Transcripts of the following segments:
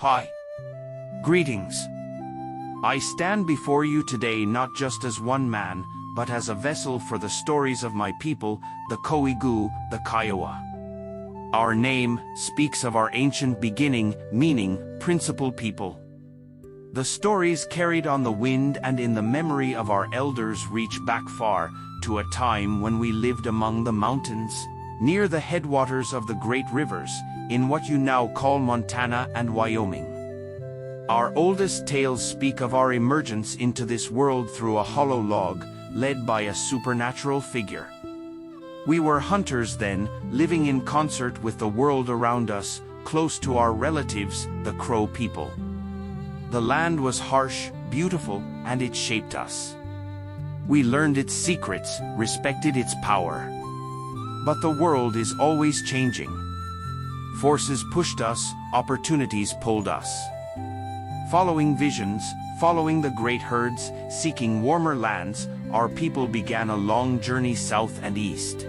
Hi. Greetings. I stand before you today not just as one man, but as a vessel for the stories of my people, the Koigu, the Kiowa. Our name speaks of our ancient beginning, meaning principal people. The stories carried on the wind and in the memory of our elders reach back far, to a time when we lived among the mountains, near the headwaters of the great rivers, in what you now call Montana and Wyoming. Our oldest tales speak of our emergence into this world through a hollow log, led by a supernatural figure. We were hunters then, living in concert with the world around us, close to our relatives, the Crow people. The land was harsh, beautiful, and it shaped us. We learned its secrets, respected its power. But the world is always changing. Forces pushed us, opportunities pulled us. Following visions, following the great herds, seeking warmer lands, our people began a long journey south and east.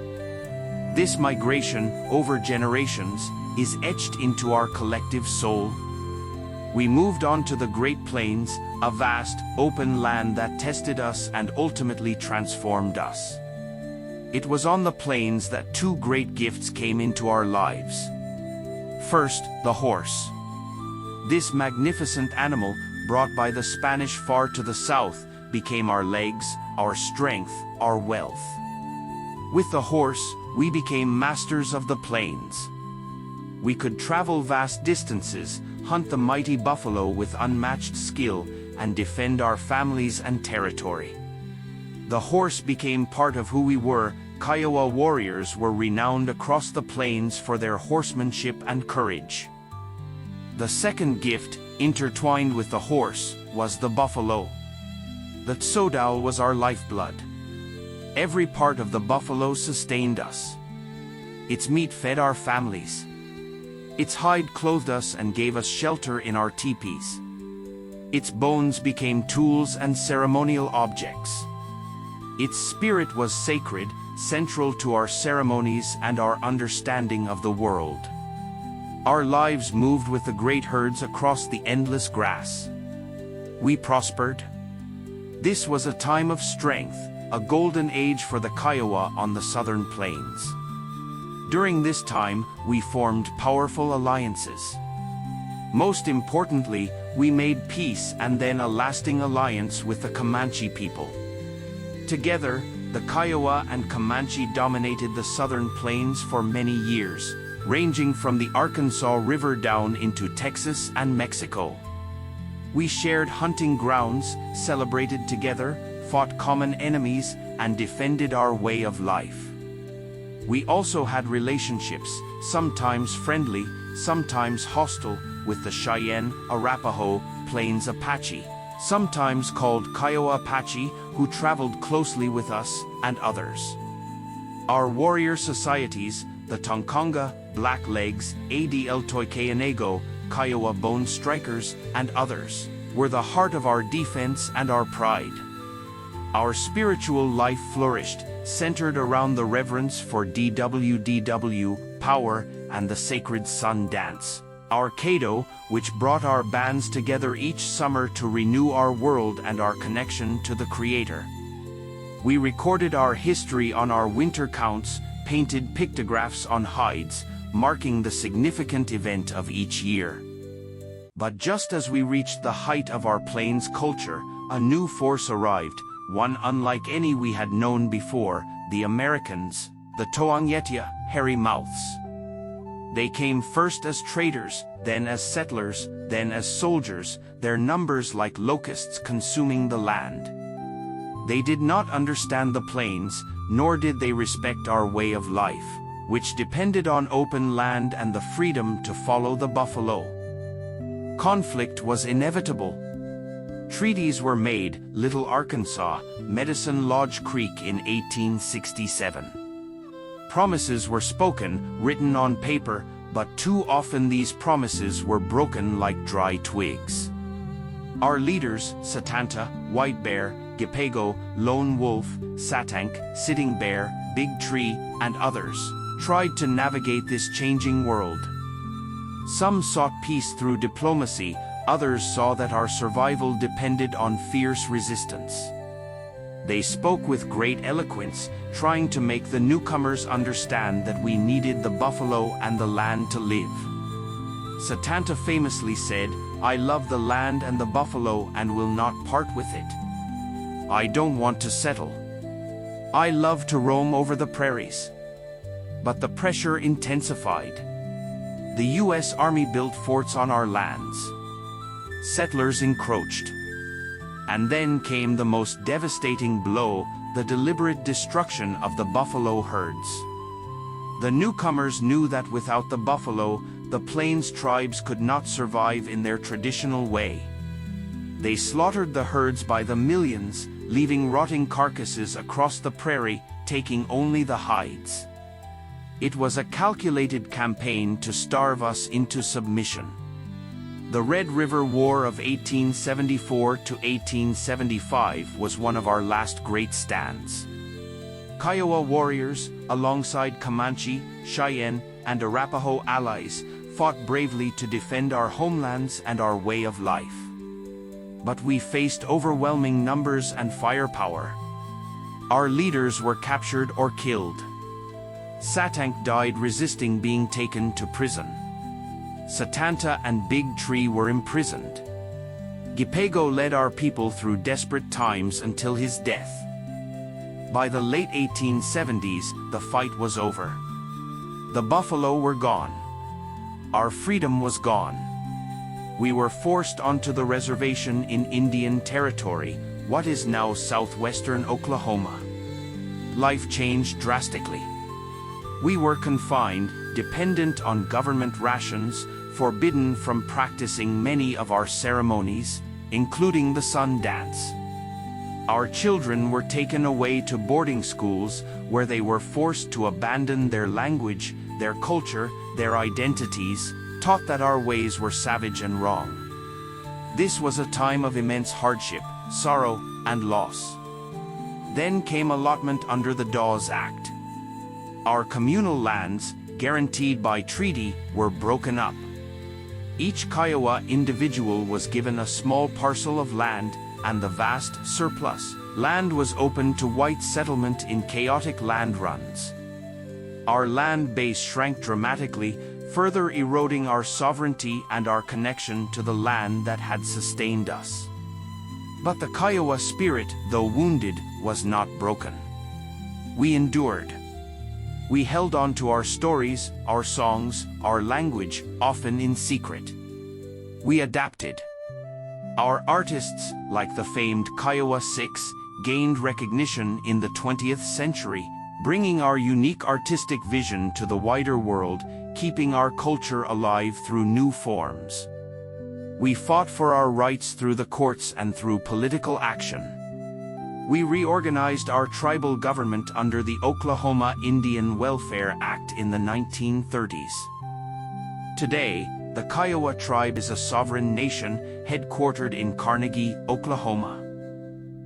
This migration, over generations, is etched into our collective soul. We moved on to the Great Plains, a vast, open land that tested us and ultimately transformed us. It was on the plains that two great gifts came into our lives. First, the horse. This magnificent animal, brought by the Spanish far to the south, became our legs, our strength, our wealth. With the horse, we became masters of the plains. We could travel vast distances, hunt the mighty buffalo with unmatched skill, and defend our families and territory. The horse became part of who we were. Kiowa warriors were renowned across the plains for their horsemanship and courage. The second gift, intertwined with the horse, was the buffalo. The tsodao was our lifeblood. Every part of the buffalo sustained us. Its meat fed our families. Its hide clothed us and gave us shelter in our teepees. Its bones became tools and ceremonial objects. Its spirit was sacred, central to our ceremonies and our understanding of the world. Our lives moved with the great herds across the endless grass. We prospered. This was a time of strength, a golden age for the Kiowa on the southern plains. During this time, we formed powerful alliances. Most importantly, we made peace and then a lasting alliance with the Comanche people. Together, the Kiowa and Comanche dominated the southern plains for many years, ranging from the Arkansas River down into Texas and Mexico. We shared hunting grounds, celebrated together, fought common enemies, and defended our way of life. We also had relationships, sometimes friendly, sometimes hostile, with the Cheyenne, Arapaho, Plains Apache, sometimes called Kiowa Apache, who traveled closely with us, and others. Our warrior societies, the Tonkonga, Blacklegs, Adl Toikeanego, Kiowa Bone Strikers, and others, were the heart of our defense and our pride. Our spiritual life flourished, centered around the reverence for DWDW, power, and the sacred sun dance. Our Kado, which brought our bands together each summer to renew our world and our connection to the Creator. We recorded our history on our winter counts, painted pictographs on hides, marking the significant event of each year. But just as we reached the height of our plains culture, a new force arrived, one unlike any we had known before, the Americans, the Toangyetia, hairy mouths. They came first as traders, then as settlers, then as soldiers, their numbers like locusts consuming the land. They did not understand the plains, nor did they respect our way of life, which depended on open land and the freedom to follow the buffalo. Conflict was inevitable. Treaties were made, Little Arkansas, Medicine Lodge Creek in 1867. Promises were spoken, written on paper, but too often these promises were broken like dry twigs. Our leaders, Satanta, White Bear, Gipego, Lone Wolf, Satank, Sitting Bear, Big Tree, and others, tried to navigate this changing world. Some sought peace through diplomacy, others saw that our survival depended on fierce resistance. They spoke with great eloquence, trying to make the newcomers understand that we needed the buffalo and the land to live. Satanta famously said, "I love the land and the buffalo and will not part with it. I don't want to settle. I love to roam over the prairies." But the pressure intensified. The U.S. Army built forts on our lands. Settlers encroached. And then came the most devastating blow, the deliberate destruction of the buffalo herds. The newcomers knew that without the buffalo, the Plains tribes could not survive in their traditional way. They slaughtered the herds by the millions, leaving rotting carcasses across the prairie, taking only the hides. It was a calculated campaign to starve us into submission. The Red River War of 1874 to 1875 was one of our last great stands. Kiowa warriors, alongside Comanche, Cheyenne, and Arapaho allies, fought bravely to defend our homelands and our way of life. But we faced overwhelming numbers and firepower. Our leaders were captured or killed. Satank died resisting being taken to prison. Satanta and Big Tree were imprisoned. Gipego led our people through desperate times until his death. By the late 1870s, the fight was over. The buffalo were gone. Our freedom was gone. We were forced onto the reservation in Indian Territory, what is now southwestern Oklahoma. Life changed drastically. We were confined, dependent on government rations, forbidden from practicing many of our ceremonies, including the sun dance. Our children were taken away to boarding schools where they were forced to abandon their language, their culture, their identities, taught that our ways were savage and wrong. This was a time of immense hardship, sorrow, and loss. Then came allotment under the Dawes Act. Our communal lands, guaranteed by treaty, were broken up. Each Kiowa individual was given a small parcel of land, and the vast surplus land was open to white settlement in chaotic land runs. Our land base shrank dramatically, further eroding our sovereignty and our connection to the land that had sustained us. But the Kiowa spirit, though wounded, was not broken. We endured. We held on to our stories, our songs, our language, often in secret. We adapted. Our artists, like the famed Kiowa Six, gained recognition in the 20th century, bringing our unique artistic vision to the wider world, keeping our culture alive through new forms. We fought for our rights through the courts and through political action. We reorganized our tribal government under the Oklahoma Indian Welfare Act in the 1930s. Today, the Kiowa tribe is a sovereign nation headquartered in Carnegie, Oklahoma.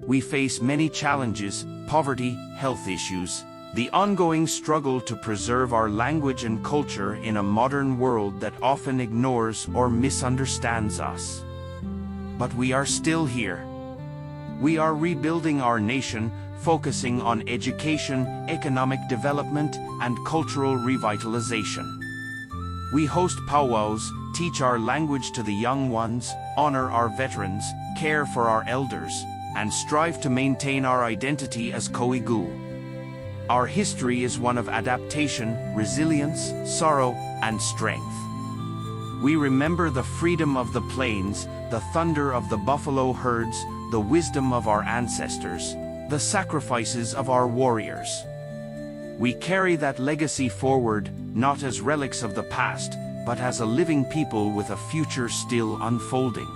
We face many challenges: poverty, health issues, the ongoing struggle to preserve our language and culture in a modern world that often ignores or misunderstands us. But we are still here. We are rebuilding our nation, focusing on education, economic development, and cultural revitalization. We host powwows, teach our language to the young ones, honor our veterans, care for our elders, and strive to maintain our identity as Koigu. Our history is one of adaptation, resilience, sorrow, and strength. We remember the freedom of the plains, the thunder of the buffalo herds, the wisdom of our ancestors, the sacrifices of our warriors. We carry that legacy forward, not as relics of the past, but as a living people with a future still unfolding.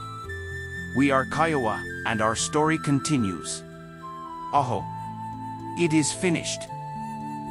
We are Kiowa, and our story continues. Aho! It is finished.